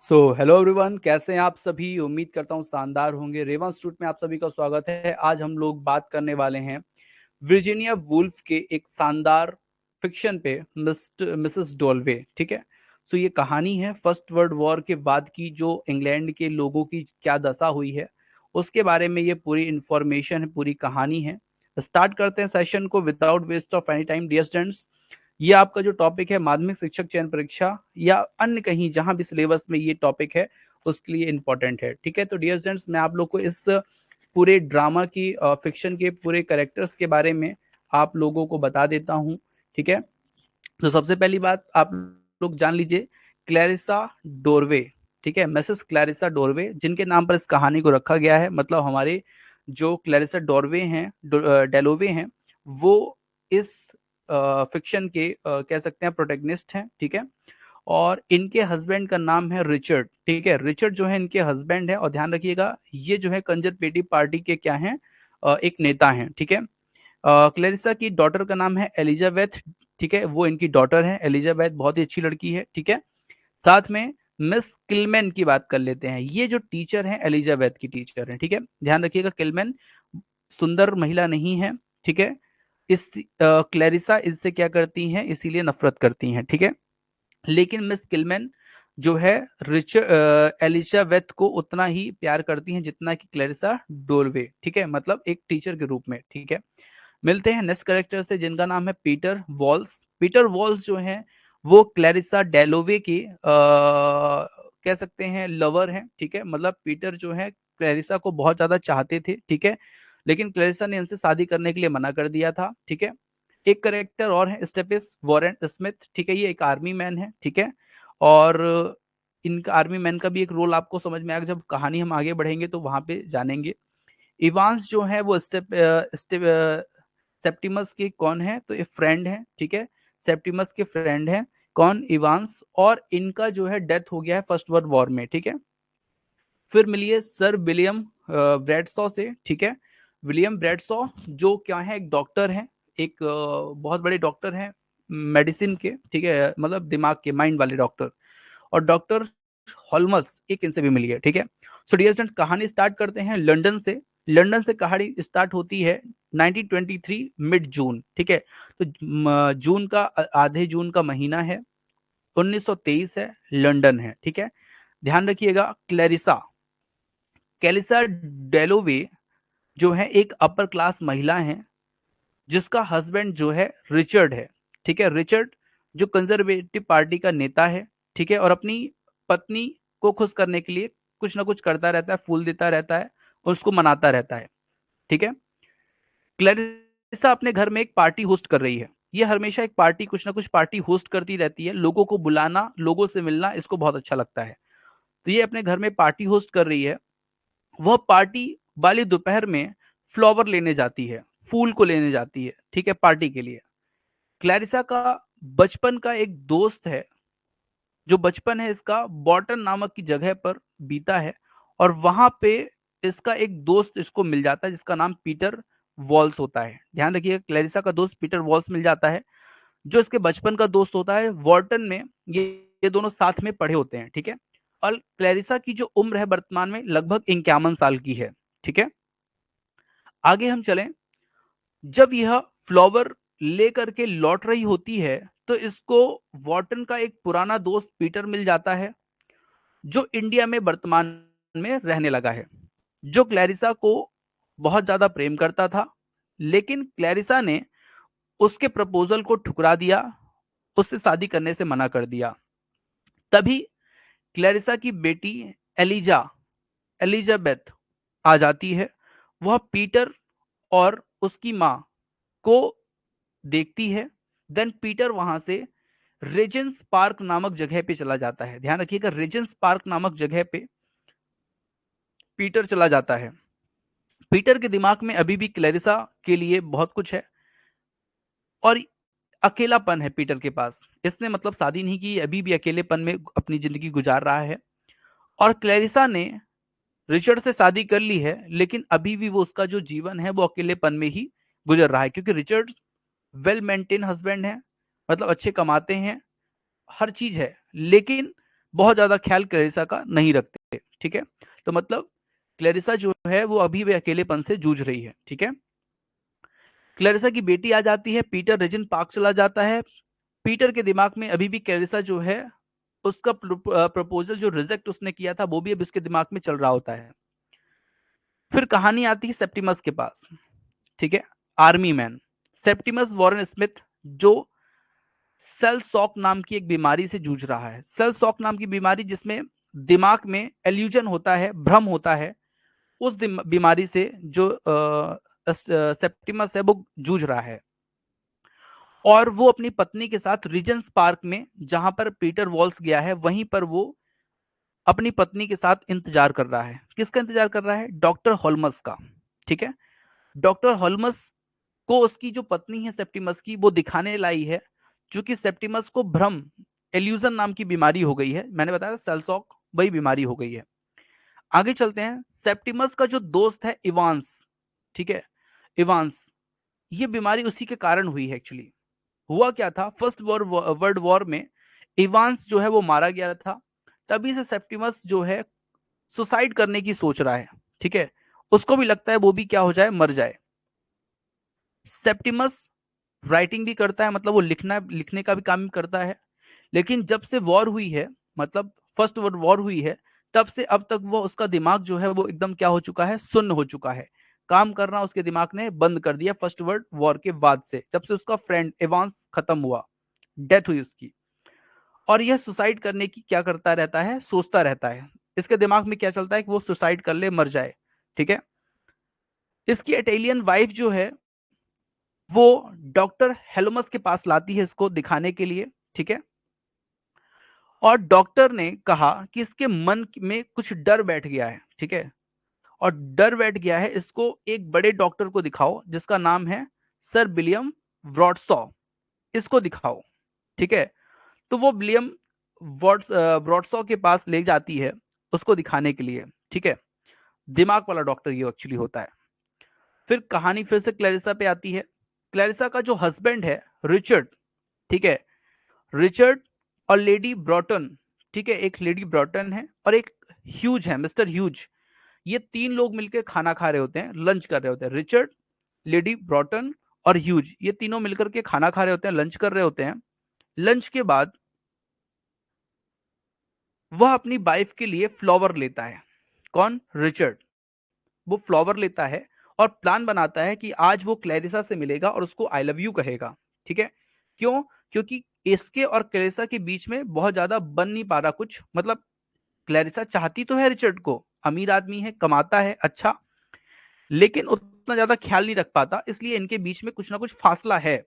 Hello everyone, कैसे हैं आप सभी। उम्मीद करता हूं शानदार होंगे। रेवन इंस्टीट्यूट में आप सभी का स्वागत है। आज हम लोग बात करने वाले हैं वर्जीनिया वुल्फ के एक शानदार फिक्शन पे, मिस्टर मिसेस डॉल्वे। ठीक है। ये कहानी है फर्स्ट वर्ल्ड वॉर के बाद की, जो इंग्लैंड के लोगों की क्या दशा हुई है उसके बारे में ये पूरी इंफॉर्मेशन है, पूरी कहानी है। स्टार्ट करते हैं सेशन को without waste of any time. Dear students, ये आपका जो टॉपिक है माध्यमिक शिक्षक चयन परीक्षा या अन्य कहीं जहां भी सिलेबस में ये टॉपिक है उसके लिए इंपॉर्टेंट है। ठीक है। तो डियर स्टूडेंट्स, मैं आप लोग को इस पूरे ड्रामा की फिक्शन के पूरे कैरेक्टर्स के बारे में आप लोगों को बता देता हूं। ठीक है। तो सबसे पहली बात आप लोग जान लीजिए, क्लैरिसा डोरवे। ठीक है, मिसेस क्लैरिसा डोरवे, जिनके नाम पर इस कहानी को रखा गया है। मतलब हमारे जो क्लैरिसा डोरवे हैं, डेलोवे हैं, वो इस फिक्शन के कह सकते हैं प्रोटेगनिस्ट हैं। ठीक है। और इनके हस्बैंड का नाम है रिचर्ड। ठीक है, रिचर्ड जो है इनके हस्बैंड है। और ध्यान रखिएगा, ये जो है कंजरवेटिव पार्टी के क्या हैं, एक नेता हैं। ठीक है। क्लेरिसा की डॉटर का नाम है एलिजाबेथ। ठीक है, वो इनकी डॉटर है एलिजाबेथ, बहुत ही अच्छी लड़की है। ठीक है। साथ में मिस किलमैन की बात कर लेते हैं। ये जो टीचर हैं एलिजाबेथ की टीचर हैं। ठीक है, ध्यान रखिएगा, किलमैन सुंदर महिला नहीं है। ठीक है। इस क्लेरिसा इससे क्या करती हैं, इसीलिए नफरत करती हैं। ठीक है। लेकिन मिस किलमैन जो है एलिजाबेथ को उतना ही प्यार करती हैं जितना कि क्लेरिसा डोरवे। ठीक है, मतलब एक टीचर के रूप में। ठीक है। मिलते हैं नेक्स्ट करेक्टर से, जिनका नाम है पीटर वॉल्स। पीटर वॉल्स जो है वो क्लैरिसा डेलोवे के कह सकते हैं लवर हैं। ठीक है, मतलब पीटर जो है क्लैरिसा को बहुत ज्यादा चाहते थे। ठीक है, लेकिन क्लैरिसा ने इनसे शादी करने के लिए मना कर दिया था। ठीक है। एक करेक्टर और है स्टेपिस वॉरेन स्मिथ। ठीक है, ये एक आर्मी मैन है। ठीक है। और इनका आर्मी मैन का भी एक रोल आपको समझ में आएगा, जब कहानी हम आगे बढ़ेंगे तो वहां पे जानेंगे। इवांस जो है वो सेप्टिमस के कौन है, तो ये फ्रेंड है। ठीक है, सेप्टिमस के फ्रेंड है कौन, इवांस। और इनका जो है डेथ हो गया है फर्स्ट वर्ल्ड वॉर में। ठीक है। फिर मिलिए सर विलियम ब्रैडसॉ से। ठीक है, विलियम ब्रैडसॉ जो क्या है, एक डॉक्टर है, एक बहुत बड़े डॉक्टर हैं मेडिसिन के। ठीक है, मतलब दिमाग के, माइंड वाले डॉक्टर। और डॉक्टर हॉलमस एक इनसे भी मिली है। ठीक है। डियर स्टूडेंट, कहानी स्टार्ट करते हैं लंदन से। लंदन से कहानी स्टार्ट होती है 1923 मिड जून। ठीक है, तो जून का आधे जून का महीना है, 1923 है, लंदन है। ठीक है। ध्यान रखिएगा, क्लैरिसा कैलिसा डेलोवे जो है एक अपर क्लास महिला है, जिसका हस्बैंड जो है रिचर्ड है। ठीक है, रिचर्ड जो कंजर्वेटिव पार्टी का नेता है। ठीक है, और अपनी पत्नी को खुश करने के लिए कुछ ना कुछ करता रहता है, फूल देता रहता है और उसको मनाता रहता है। ठीक है। क्लैरिसा अपने घर में एक पार्टी होस्ट कर रही है। ये हमेशा एक पार्टी, कुछ ना कुछ पार्टी होस्ट करती रहती है। लोगों को बुलाना, लोगों से मिलना इसको बहुत अच्छा लगता है। तो ये अपने घर में पार्टी होस्ट कर रही है। वह पार्टी वाली दोपहर में फ्लावर लेने जाती है, फूल को लेने जाती है। ठीक है, पार्टी के लिए। क्लैरिसा का बचपन का एक दोस्त है, जो बचपन है इसका बॉटन नामक की जगह पर बीता है। और वहां पे इसका एक दोस्त इसको मिल जाता है, जिसका नाम पीटर वॉल्स होता है। ध्यान रखिए, क्लैरिसा का दोस्त पीटर वॉल्स मिल जाता है, जो इसके बचपन का दोस्त होता है। वॉर्टन में ये दोनों साथ में पढ़े होते हैं। ठीक है। और क्लैरिसा की जो उम्र है वर्तमान में लगभग 51 साल की है। ठीक है। आगे हम चलें, जब यह फ्लावर लेकर के लौट रही होती है तो इसको वॉर्टन का एक पुराना दोस्त पीटर मिल जाता है, जो इंडिया में वर्तमान में रहने लगा है, जो क्लैरिसा को बहुत ज्यादा प्रेम करता था। लेकिन क्लैरिसा ने उसके प्रपोजल को ठुकरा दिया, उससे शादी करने से मना कर दिया। तभी क्लैरिसा की बेटी एलिजा एलिजाबेथ आ जाती है। वह पीटर और उसकी माँ को देखती है। देन पीटर वहां से रेजेंस पार्क नामक जगह पे चला जाता है। ध्यान रखिएगा, रेजेंस पार्क नामक जगह पे पीटर चला जाता है। पीटर के दिमाग में अभी भी क्लैरिसा के लिए बहुत कुछ है और अकेलापन है पीटर के पास। इसने मतलब शादी नहीं की, अभी भी अकेलेपन में अपनी जिंदगी गुजार रहा है। और क्लैरिसा ने रिचर्ड से शादी कर ली है, लेकिन अभी भी वो उसका जो जीवन है वो अकेलेपन में ही गुजर रहा है, क्योंकि रिचर्ड वेल मेंटेन हस्बैंड है, मतलब अच्छे कमाते हैं, हर चीज है। लेकिन बहुत ज्यादा ख्याल क्लैरिसा का नहीं रखते। ठीक है, तो मतलब क्लैरिसा जो है वो अभी भी अकेलेपन से जूझ रही है। ठीक है, क्लैरिसा की बेटी आ जाती है, पीटर रिजन पार्क चला जाता है। पीटर के दिमाग में अभी भी क्लैरिसा जो है उसका प्रपोजल जो रिजेक्ट उसने किया था वो भी अब इसके दिमाग में चल रहा होता है। फिर कहानी आती है सेप्टिमस के पास। ठीक है, army man Septimus Warren Smith जो सेल सॉक नाम की एक बीमारी से जूझ रहा है। सेल सॉक नाम की बीमारी जिसमें दिमाग में एल्यूजन होता है, भ्रम होता है, उस बीमारी से जो सेप्टिमस है वो जूझ रहा है। और वो अपनी पत्नी के साथ रीजेंस पार्क में, जहां पर पीटर वॉल्स गया है, वहीं पर वो अपनी पत्नी के साथ इंतजार कर रहा है। किसका इंतजार कर रहा है? डॉक्टर होल्मस का। ठीक है, डॉक्टर होल्मस को उसकी जो पत्नी है सेप्टिमस की वो दिखाने लाई है, जो कि सेप्टिमस को भ्रम, एल्यूजन नाम की बीमारी हो गई है। मैंने बताया सेल्सॉक वही बीमारी हो गई है। आगे चलते हैं। सेप्टिमस का जो दोस्त है इवांस, ठीक है, इवांस, ये बीमारी उसी के कारण हुई है एक्चुअली। हुआ क्या था, फर्स्ट वर्ल्ड वॉर में इवांस जो है वो मारा गया था। तभी से सेप्टिमस जो है सुसाइड करने की सोच रहा है। ठीक है, उसको भी लगता है वो भी क्या हो जाए, मर जाए। सेप्टिमस राइटिंग भी करता है, मतलब वो लिखने का भी काम करता है। लेकिन जब से वॉर हुई है, मतलब फर्स्ट वर्ल्ड वॉर हुई है, तब से अब तक वो, उसका दिमाग जो है वो एकदम क्या हो चुका है, सुन्न हो चुका है। काम करना उसके दिमाग ने बंद कर दिया फर्स्ट वर्ल्ड वॉर के बाद से, जब से उसका फ्रेंड एवांस खत्म हुआ, डेथ हुई उसकी। और यह सुसाइड करने की क्या करता रहता है, सोचता रहता है। इसके दिमाग में क्या चलता है कि वो सुसाइड कर ले, मर जाए। ठीक है, इसकी इटालियन वाइफ जो है वो डॉक्टर हेलोमस के पास लाती है इसको दिखाने के लिए। ठीक है, और डॉक्टर ने कहा कि इसके मन में कुछ डर बैठ गया है। ठीक है, और डर बैठ गया है, इसको एक बड़े डॉक्टर को दिखाओ जिसका नाम है सर विलियम ब्रॉडसॉ, इसको दिखाओ। ठीक है, तो वो विलियम ब्रॉडसॉ के पास ले जाती है उसको दिखाने के लिए। ठीक है, दिमाग वाला डॉक्टर ये एक्चुअली होता है। फिर कहानी फिर से क्लैरिसा पे आती है। क्लैरिसा का जो हस्बैंड है रिचर्ड, ठीक है, रिचर्ड और लेडी ब्रॉटन, ठीक है, एक लेडी ब्रॉटन है और एक ह्यूज है, मिस्टर ह्यूज। ये तीन लोग मिलकर खाना खा रहे होते हैं, लंच कर रहे होते हैं। रिचर्ड, लेडी ब्रॉटन और ह्यूज, ये तीनों मिलकर के खाना खा रहे होते हैं, लंच कर रहे होते हैं। लंच के बाद वह अपनी वाइफ के लिए फ्लावर लेता है। कौन? रिचर्ड। वो फ्लावर लेता है और प्लान बनाता है कि आज वो क्लैरिसा से मिलेगा और उसको आई लव यू कहेगा। ठीक है, क्यों? क्योंकि इसके और क्लैरिसा के बीच में बहुत ज्यादा बन नहीं पा रहा कुछ, मतलब क्लैरिसा चाहती तो है रिचर्ड को, अमीर आदमी है, कमाता है अच्छा, लेकिन उतना ज्यादा ख्याल नहीं रख पाता, इसलिए इनके बीच में कुछ ना कुछ फासला है।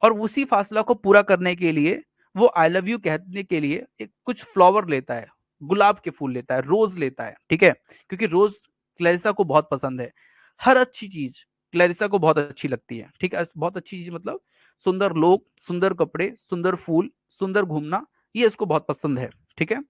और उसी फासला को पूरा करने के लिए वो आई लव यू कहने के लिए एक कुछ फ्लावर लेता है, गुलाब के फूल लेता है, रोज लेता है। ठीक है, क्योंकि रोज क्लैरिसा को बहुत पसंद है। हर अच्छी चीज क्लैरिसा को बहुत अच्छी लगती है। ठीक है, बहुत अच्छी चीज मतलब सुंदर लोग, सुंदर कपड़े, सुंदर फूल, सुंदर घूमना, ये इसको बहुत पसंद है। ठीक है,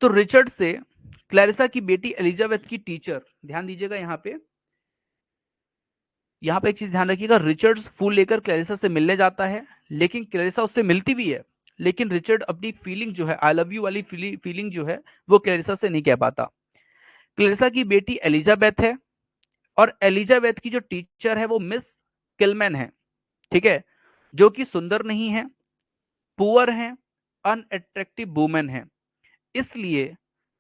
तो रिचर्ड से क्लैरिसा की बेटी एलिजाबेथ की टीचर, ध्यान दीजिएगा यहाँ पे एक चीज ध्यान रखिएगा, रिचर्ड फूल लेकर क्लैरिसा से मिलने जाता है, लेकिन क्लैरिसा उससे मिलती भी है, लेकिन रिचर्ड अपनी फीलिंग जो है, आई लव यू वाली फीलिंग जो है वो क्लैरिसा से नहीं कह पाता। क्लैरिसा की बेटी एलिजाबेथ है, और एलिजाबेथ की जो टीचर है वो मिस किलमैन है। ठीक है, जो कि सुंदर नहीं है, पुअर है, अनअट्रैक्टिव वुमेन है। इसलिए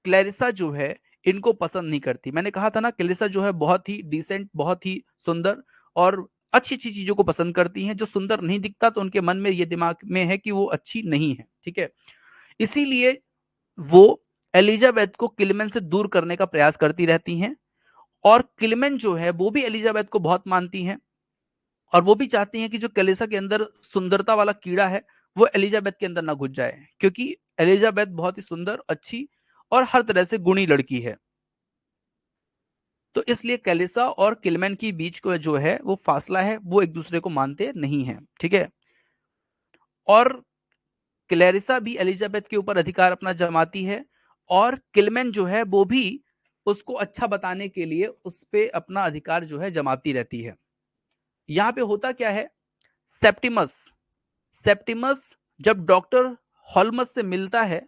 क्लैरिसा जो है इनको पसंद नहीं करती। मैंने कहा था ना, क्लैरिसा जो है बहुत ही डिसेंट, बहुत ही सुंदर और अच्छी अच्छी चीजों को पसंद करती हैं। जो सुंदर नहीं दिखता तो उनके मन में ये दिमाग में है कि वो अच्छी नहीं है। ठीक है, इसीलिए वो एलिजाबेथ को किलमैन से दूर करने का प्रयास करती रहती हैं। और किलमैन जो है वो भी एलिजाबेथ को बहुत मानती हैं, और वो भी चाहती हैं कि जो क्लैरिसा के अंदर सुंदरता वाला कीड़ा है वो एलिजाबेथ के अंदर ना घुस जाए, क्योंकि एलिजाबेथ बहुत ही सुंदर, अच्छी और हर तरह से गुणी लड़की है। तो इसलिए कैलिसा और किलमैन की बीच को जो है वो फासला है, वो एक दूसरे को मानते नहीं है। ठीक है, और क्लैरिसा भी एलिजाबेथ के ऊपर अधिकार अपना जमाती है, और किलमैन जो है वो भी उसको अच्छा बताने के लिए उस पे अपना अधिकार जो है जमाती रहती है। यहां पे होता क्या है, सेप्टिमस सेप्टिमस जब डॉक्टर हॉल्मस से मिलता है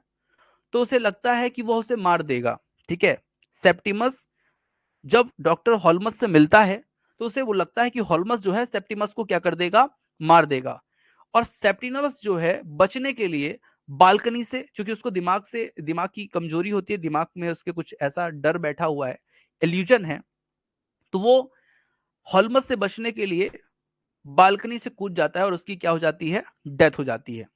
तो उसे लगता है कि वह उसे मार देगा, ठीक है। सेप्टिमस जब डॉक्टर हॉल्मस से मिलता है तो उसे वो लगता है कि हॉल्मस जो है सेप्टिमस को क्या कर देगा, मार देगा। और सेप्टिमस जो है बचने के लिए बालकनी से, क्योंकि उसको दिमाग की कमजोरी होती है, दिमाग में उसके कुछ ऐसा डर बैठा हुआ है, इल्यूजन है, तो वो हॉल्मस से बचने के लिए बालकनी से कूद जाता है और उसकी क्या हो जाती है, डेथ हो जाती है।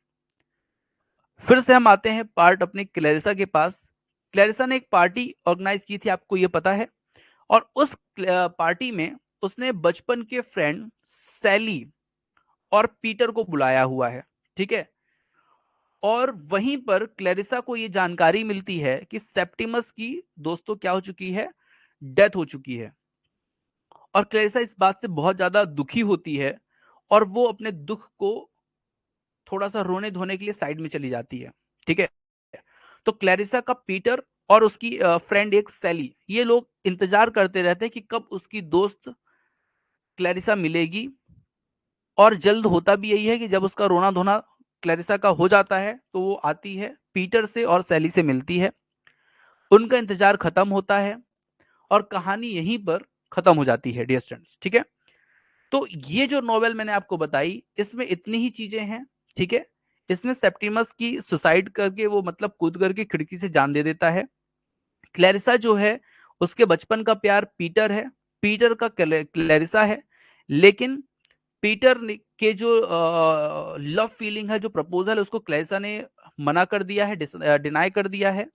फिर से हम आते हैं पार्ट अपने क्लैरिसा के पास। क्लैरिसा ने एक पार्टी ऑर्गेनाइज की थी, आपको ये पता है, और उस पार्टी में उसने बचपन के फ्रेंड सैली और पीटर को बुलाया हुआ है, ठीक है। और वहीं पर क्लैरिसा को ये जानकारी मिलती है कि सेप्टिमस की दोस्तों क्या हो चुकी है, डेथ हो चुकी है। और क्लैरिसा इस बात से बहुत ज्यादा दुखी होती है और वो अपने दुख को थोड़ा सा रोने धोने के लिए साइड में चली जाती है, ठीक है। तो क्लैरिसा का पीटर और उसकी फ्रेंड एक सैली, ये लोग इंतजार करते रहते हैं कि कब उसकी दोस्त क्लैरिसा मिलेगी। और जल्द होता भी यही है कि जब उसका रोना धोना क्लैरिसा का हो जाता है तो वो आती है, पीटर से और सैली से मिलती है, उनका इंतजार खत्म होता है और कहानी यहीं पर खत्म हो जाती है डियर स्टूडेंट्स, ठीक है। तो ये जो नॉवेल मैंने आपको बताई इसमें इतनी ही चीजें हैं, ठीक है। इसमें सेप्टिमस की सुसाइड करके वो मतलब कूद करके खिड़की से जान दे देता है। क्लैरिसा जो है उसके बचपन का प्यार पीटर है, पीटर का क्लैरिसा है, लेकिन पीटर के जो लव फीलिंग है, जो प्रपोजल है, उसको क्लैरिसा ने मना कर दिया है, डिनाई कर दिया है,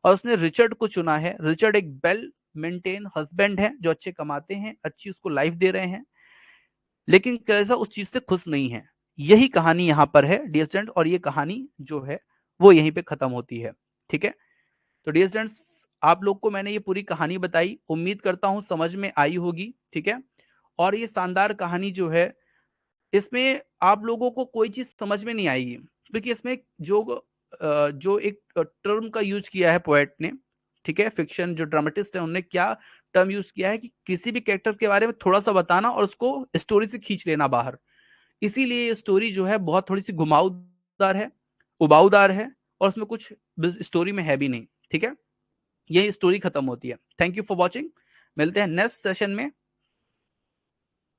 और उसने रिचर्ड को चुना है। रिचर्ड एक वेल मेंटेन हस्बैंड है जो अच्छे कमाते हैं, अच्छी उसको लाइफ दे रहे हैं, लेकिन क्लैरिसा उस चीज से खुश नहीं है। यही कहानी यहाँ पर है डियर स्टूडेंट, और ये कहानी जो है वो यहीं पे खत्म होती है, ठीक है। तो डियर स्टूडेंट्स, आप लोग को मैंने ये पूरी कहानी बताई, उम्मीद करता हूं समझ में आई होगी, ठीक है। और ये शानदार कहानी जो है, इसमें आप लोगों को कोई चीज समझ में नहीं आएगी, क्योंकि इसमें जो एक टर्म का यूज किया है पोएट ने, ठीक है, फिक्शन जो ड्रामेटिस्ट है उन्होंने क्या टर्म यूज किया है कि किसी भी कैरेक्टर के बारे में थोड़ा सा बताना और उसको स्टोरी से खींच लेना बाहर। इसीलिए ये स्टोरी जो है बहुत थोड़ी सी घुमावदार है, उबाऊदार है, और उसमें कुछ स्टोरी में है भी नहीं, ठीक है। यही स्टोरी खत्म होती है। थैंक यू फॉर वॉचिंग, मिलते हैं नेक्स्ट सेशन में।